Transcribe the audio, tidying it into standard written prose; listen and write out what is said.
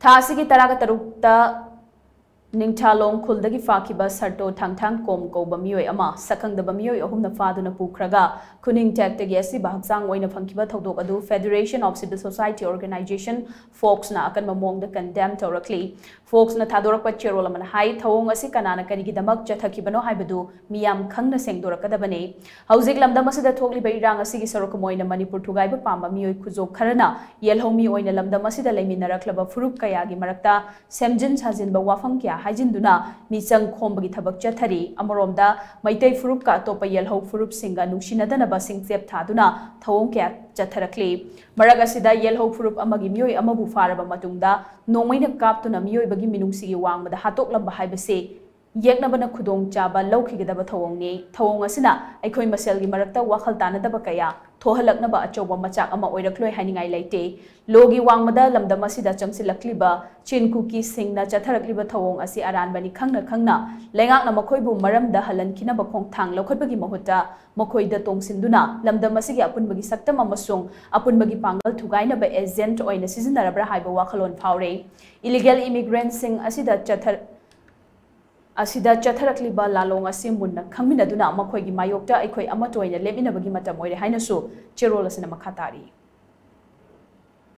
थासी की तरागा तरुक्ता निंगथालोंग खुलदगी फाखिबा सर्टो थांगथांग कोम कौबा मियोय अमा सखंगदबा मियोय अहुमना फादुना पुखरगा खुनिंग टैक्टगी असिबा हक्सांग ओइना फंखिबा थौदोक अदु federation of civil society organisation फोक्स ना अकन ममोंग द कंडेम तौरक्ली फोक्स ना थादोरकपा चेरोल अमना हाई थौंग असि कनाना करिगिदमक चथखिबनो हाइबदु मियाम खंगना सेंगदोरकदबने हौजिक लमदम असिदा थोकलिबा इरांग असिगी सरोकमोइना मणिपुर थुगाइबा पामा मियोय खुजो खरना येलहोमी ओइना लमदम असिदा लेमिनरक्लबा फुरुप कयागी मरक्ता सेमजिन साजिनबा वाफम क्या हाइजिनदुना मिचंग खोंबगी थबक चथरी अमरोमदा मैतै फुरुप का तोपा येलहो फुरुप सिंगा नुसिनदनबा सिंगसेप थादुना थौंग क्या चथरक्ली मरग असिदा येलहो फुरुप अमगी मियोय अमबु फारबा मतुंगदा नोंमैना कापतुना मियोयबगी मिनुंगसिगी वांगबदा हातोकलंबा हाइबसे येकनबना खुदोंग चाबा लौखिगदबा थौंगनी थौंग असिना अखोय मसेलगी मरक्ता वाखल तानदबा कया थोहलकनबा अचौबा मचाक अमा ओइरक्लोय हाइनिंगाई लेते लोगी वांगमदा लमदम असिदा चंगसिलक्लिबा चिनकुकी सिंगना चथरक्लिबा थौंग असि अरानबनी खंगना खंगना लेंगाकना मखोयबु मरमदा हलनखिनबा खोंगथांग लौखटबगी महुत्ता मखोयदा तोंगसिनदुना लमदम असिगी अपुनबगी सक्तम अमसुंग अपुनबगी पांगल थुगाइनबा एजेंट ओइना सिजनरबरा हाइबा वाखलोन फावरे इलीगल इमिग्रेंट सिंग असिदा चथरक्लिबा लालोंग असि मुन्ना खंगमिनदुना मखोयगी मायोक्ता अखोय अमतोइना लेमिनबगी मतम ओइरे हाइनसु चेरोल असिना मखा तारी।